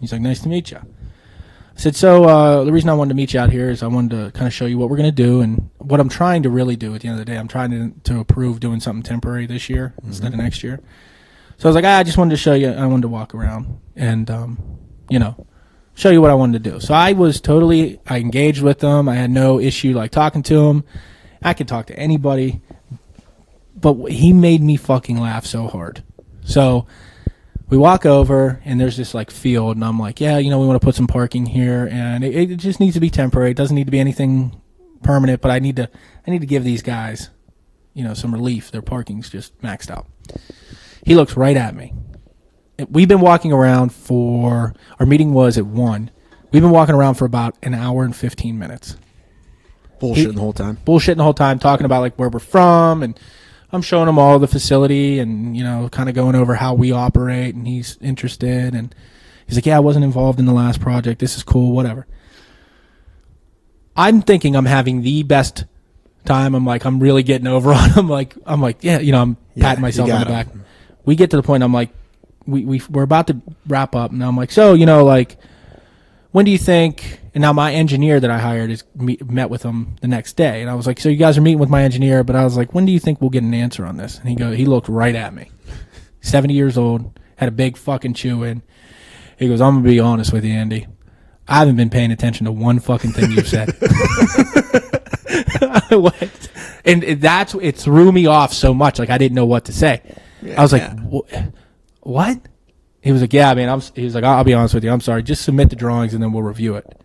He's like, nice to meet you. I said, so the reason I wanted to meet you out here is I wanted to kind of show you what we're going to do, and what I'm trying to really do at the end of the day, I'm trying to approve doing something temporary this year instead of next year. So I was like, I just wanted to show you. I wanted to walk around and, show you what I wanted to do. So I engaged with them. I had no issue like talking to him. I could talk to anybody, but he made me fucking laugh so hard. So we walk over and there's this like field, and I'm like, yeah, we want to put some parking here, and it just needs to be temporary. It doesn't need to be anything permanent, but I need to give these guys, some relief. Their parking's just maxed out. He looks right at me. We've been walking around our meeting was at 1. We've been walking around for about an hour and 15 minutes. Bullshitting the whole time. Bullshitting the whole time, talking about like where we're from, and I'm showing him all the facility and, kind of going over how we operate, and he's interested, and he's like, yeah, I wasn't involved in the last project. This is cool, whatever. I'm thinking I'm having the best time. I'm like, I'm really getting over on him. I'm like, yeah, I'm patting myself on the back. We get to the point, I'm like, we're about to wrap up, and I'm like, so, when do you think, and now my engineer that I hired met with him the next day, and I was like, so you guys are meeting with my engineer, but I was like, when do you think we'll get an answer on this? And he looked right at me. 70 years old, had a big fucking chew in. He goes, I'm going to be honest with you, Andy. I haven't been paying attention to one fucking thing you've said. And it threw me off so much, like I didn't know what to say. Yeah, I was like, what? He was like, yeah, man. He was like, I'll be honest with you. I'm sorry. Just submit the drawings and then we'll review it.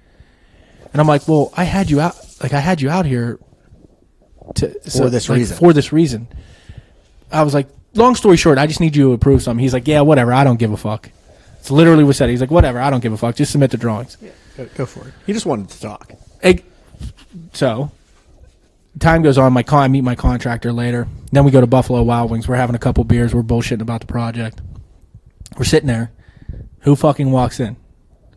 And I'm like, well, I had you out here for this reason. I was like, long story short, I just need you to approve something. He's like, yeah, whatever. I don't give a fuck. It's literally what said. He's like, whatever. I don't give a fuck. Just submit the drawings. Yeah, go for it. He just wanted to talk. So time goes on. I meet my contractor later. Then we go to Buffalo Wild Wings. We're having a couple beers. We're bullshitting about the project. We're sitting there. Who fucking walks in?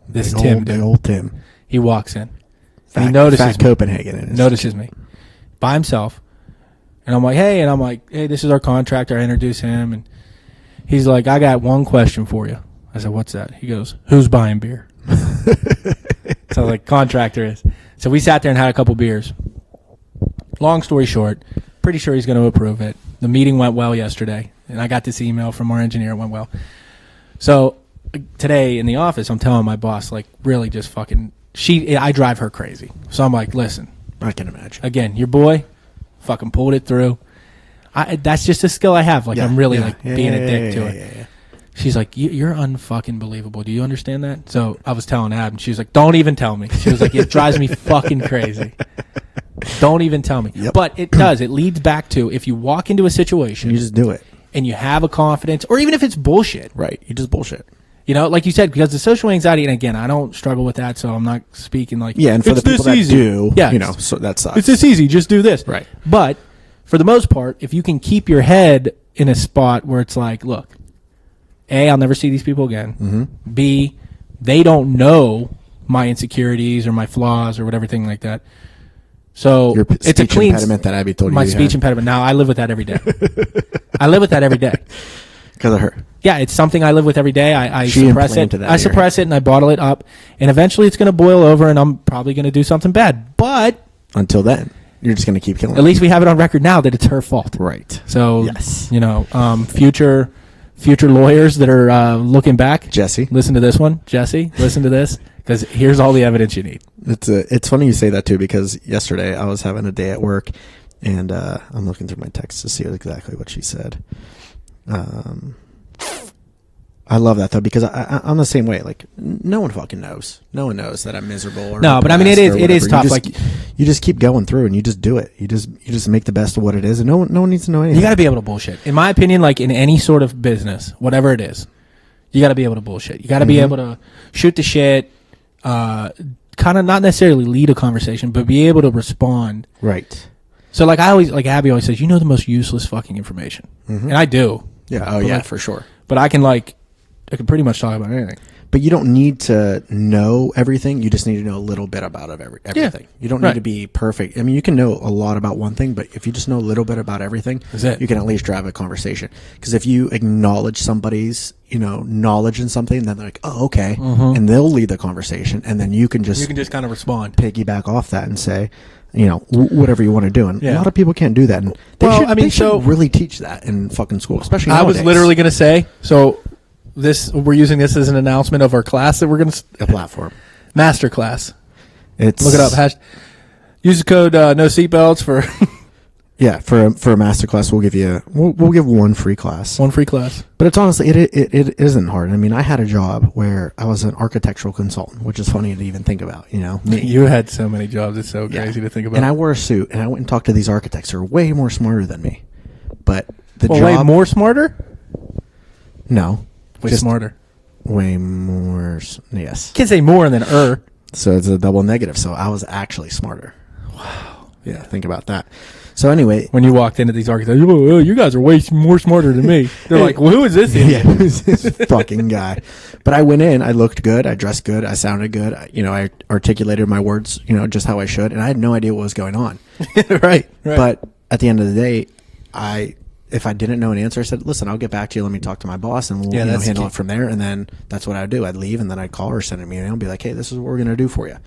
This Tim, dude. Big old Tim. He walks in. Fat, he notices fat Copenhagen. notices me by himself. And I'm like, hey. And I'm like, hey, this is our contractor. I introduce him. And he's like, I got one question for you. I said, what's that? He goes, who's buying beer? So like, contractor is. So we sat there and had a couple beers. Long story short, pretty sure he's going to approve it. The meeting went well yesterday. And I got this email from our engineer. It went well. So today in the office, I'm telling my boss, like, really just fucking, I drive her crazy. So I'm like, listen. I can imagine. Again, your boy fucking pulled it through. That's just a skill I have. Like, I'm really being a dick to it. Yeah. She's like, you're unfucking believable. Do you understand that? So I was telling Ab, and she was like, don't even tell me. She was like, it drives me fucking crazy. Don't even tell me. Yep. But it does. It leads back to, if you walk into a situation. You just do it. And you have a confidence, or even if it's bullshit. Right. You just bullshit. You know, like you said, because the social anxiety, and again, I don't struggle with that, so I'm not speaking like, yeah, and for the people that do, you know, so that sucks. It's this easy, just do this. Right. But for the most part, if you can keep your head in a spot where it's like, look, A, I'll never see these people again. Mm-hmm. B, they don't know my insecurities or my flaws or whatever thing like that. So it's a clean impediment that Abby told you. My speech impediment. Now I live with that every day. I live with that every day. Because of her. Yeah, it's something I live with every day. I She suppress it. implanted that I suppress it and I bottle it up, and eventually it's going to boil over, and I'm probably going to do something bad. But until then, you're just going to keep killing. At least we have it on record now that it's her fault. Right. So yes, you know, future lawyers that are looking back. Jesse, listen to this one. Jesse, listen to this, because here's all the evidence you need. It's funny you say that too, because yesterday I was having a day at work, and I'm looking through my texts to see exactly what she said. I love that though, because I'm the same way. Like, no one fucking knows. No one knows that I'm miserable. Or no, but I mean, it is tough. You just keep going through and you just do it. You just make the best of what it is, and no one needs to know anything. You got to be able to bullshit. In my opinion, like in any sort of business, whatever it is, you got to be able to bullshit. You got to be able to shoot the shit. Kind of not necessarily lead a conversation, but be able to respond. Right. So like Abby always says, you know the most useless fucking information, and I do. Yeah. Oh yeah, for sure. But I can pretty much talk about anything. But you don't need to know everything. You just need to know a little bit about everything. Yeah. You don't need to be perfect. I mean, you can know a lot about one thing, but if you just know a little bit about everything, you can at least drive a conversation. Because if you acknowledge somebody's, knowledge in something, then they're like, oh, okay. And they'll lead the conversation, and then you can just kind of respond, piggyback off that and say, whatever you want to do. And a lot of people can't do that. And they should really teach that in fucking school, especially nowadays. I was literally going to say, so we're using this as an announcement of our class that we're going to a platform master class. Look it up. Use the code no seatbelts for yeah, for a master class. We'll give one free class. But it's honestly it isn't hard. I mean, I had a job where I was an architectural consultant, which is funny to even think about. Me. You had so many jobs. It's so crazy to think about. And I wore a suit, and I went and talked to these architects who are way more smarter than me. But the job, way more smarter? No. Way smarter. Way more, yes. Can't say more than So it's a double negative. So I was actually smarter. Wow. Yeah, think about that. So anyway, when you walked into these architects, oh, you guys are way more smarter than me. They're like, well, who is this idiot? Yeah, who's this fucking guy? But I went in, I looked good, I dressed good, I sounded good. I articulated my words, just how I should, and I had no idea what was going on. Right. But at the end of the day, if I didn't know an answer, I said, listen, I'll get back to you. Let me talk to my boss, and we'll handle it from there. And then that's what I'd do. I'd leave, and then I'd call her, send an email, and be like, hey, this is what we're going to do for you.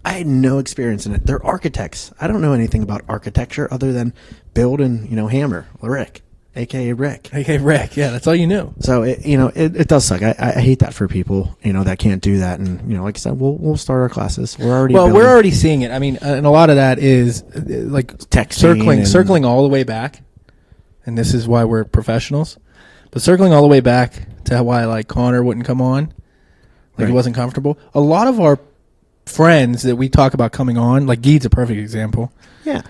I had no experience in it. They're architects. I don't know anything about architecture other than build and, hammer. Rick, a.k.a. Rick. A.k.a. Rick, yeah, that's all you knew. So, it does suck. I hate that for people, that can't do that. And, like I said, we'll start our classes. We're already seeing it. I mean, and a lot of that is like circling all the way back. And this is why we're professionals. But circling all the way back to why, like, Connor wouldn't come on. He wasn't comfortable. A lot of our friends that we talk about coming on, like Geed's a perfect example. Yeah.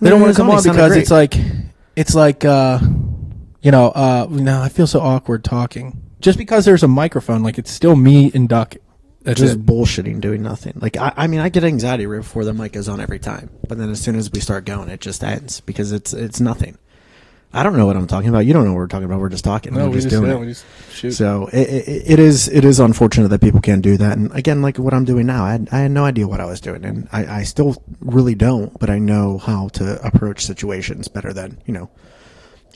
They don't want to come on because it's like, now I feel so awkward talking. Just because there's a microphone, like, it's still me and Duck. That's just bullshitting, doing nothing. Like, I mean, I get anxiety right before the mic goes on every time. But then as soon as we start going, it just ends because it's nothing. I don't know what I'm talking about. You don't know what we're talking about. We're just talking. No, we're just doing it. we just shoot. So it is unfortunate that people can't do that. And again, like what I'm doing now, I had no idea what I was doing, and I still really don't. But I know how to approach situations better than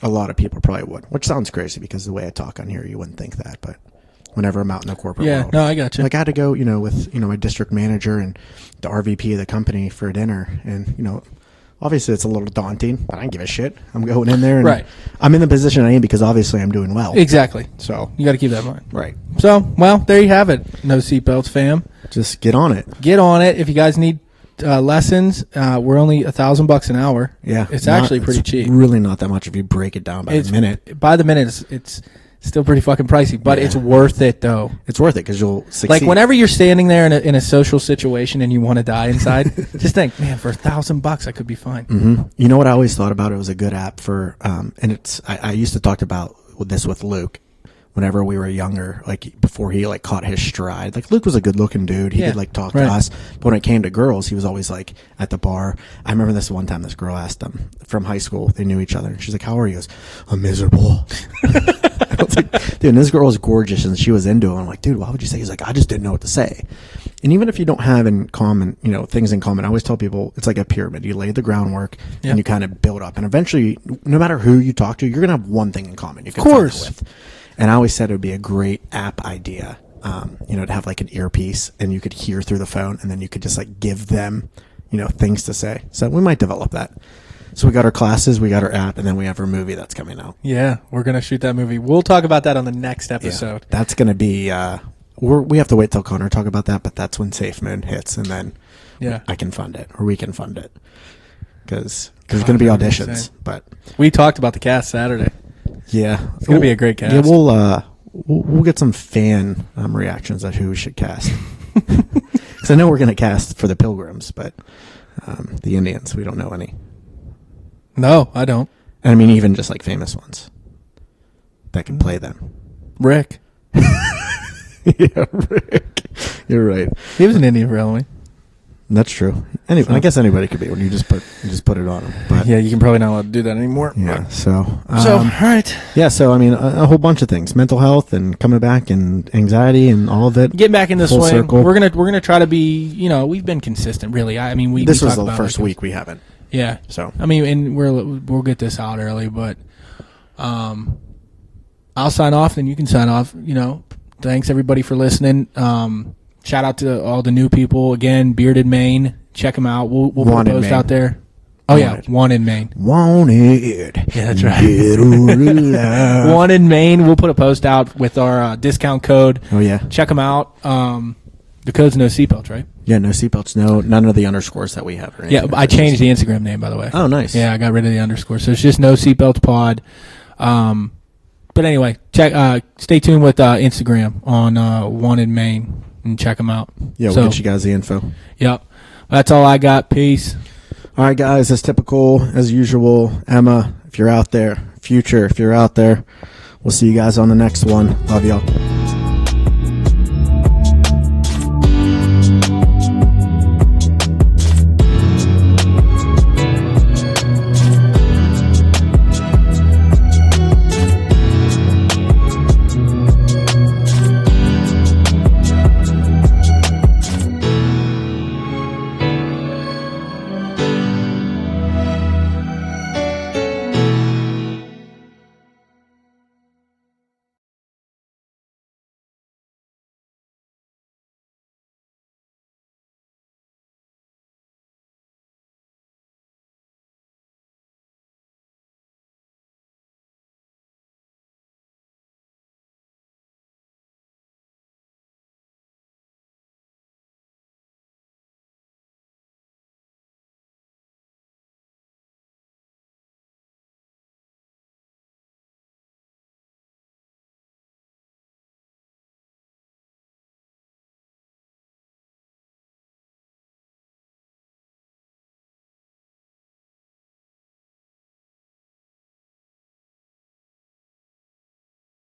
a lot of people probably would. Which sounds crazy because the way I talk on here, you wouldn't think that. But whenever I'm out in the corporate world, no, I got you. Like I had to go, with my district manager and the RVP of the company for dinner, and obviously it's a little daunting, but I don't give a shit. I'm going in there, and Right. I'm in the position I am because obviously I'm doing well. Exactly. So You got to keep that in mind. right, So, well, there you have it. No seatbelts, fam. just get on it. Get on it. If you guys need lessons, we're only $1,000 an hour. Yeah, It's actually pretty cheap. Really not that much if you break it down by the minute. By the minute, it's still pretty fucking pricey, but Yeah. it's worth it though. It's worth it because you'll succeed. Like whenever you're standing there in a social situation and you want to die inside, just think, man, for $1,000 I could be fine. Mm-hmm. You know what I always thought about? It was a good app for, and it's. I used to talk about this with Luke. Whenever we were younger, like before he like caught his stride, like Luke was a good looking dude. He could like talk to us, but when it came to girls, he was always like at the bar. I remember this one time, this girl asked him from high school. They knew each other, and she's like, "How are you?" He goes, "I'm miserable." I was like, dude, and this girl was gorgeous, and she was into him. I'm like, dude, why would you say? He's like, I just didn't know what to say. And even if you don't have in common, things in common, I always tell people it's like a pyramid. You lay the groundwork, and you kind of build up, and eventually, no matter who you talk to, you're gonna have one thing in common. You can find it with. And I always said it would be a great app idea, to have like an earpiece and you could hear through the phone, and then you could just like give them, things to say. So we might develop that. So we got our classes, we got our app, and then we have our movie that's coming out. Yeah, we're going to shoot that movie. We'll talk about that on the next episode. Yeah, that's going to be, we have to wait till Connor to talk about that, but that's when Safe Moon hits, and then I can fund it, or we can fund it. Because there's going to be auditions. But we talked about the cast Saturday. Yeah, it's gonna be a great cast. Yeah, we'll get some fan reactions of who we should cast. Because I know we're gonna cast for the Pilgrims, but the Indians, we don't know any. No, I don't. And I mean, even just like famous ones that can play them. Rick. Yeah, Rick. You're right. He was an Indian for Halloween. That's true. Anyway, I guess anybody could be when you just put it on them. But yeah, you can probably not allowed to do that anymore. Yeah. So all right. Yeah. So I mean, a whole bunch of things: mental health and coming back, and anxiety, and all of it. Getting back in the swing. Circle. We're gonna try to be. We've been consistent. Really. I mean, This we was talk the about first week we haven't. Yeah. So I mean, and we'll get this out early, but I'll sign off, and you can sign off. Thanks everybody for listening. Shout out to all the new people again. Bearded Maine. Check them out. We'll put a post out there. Oh yeah, one in Maine. Wanted. Yeah, that's right. One in Maine. We'll put a post out with our discount code. Oh yeah. Check them out. The code's no seatbelts, right? Yeah, no seatbelts. No, none of the underscores that we have. Or yeah, I changed the Instagram name, by the way. Oh, nice. Yeah, I got rid of the underscore, so it's just no seatbelts pod. But anyway, check. Stay tuned with Instagram on One in Maine and check them out. Yeah, we'll get you guys the info. Yep. That's all I got. Peace. All right, guys, as typical, as usual, Emma, if you're out there, Future, if you're out there, we'll see you guys on the next one. Love y'all.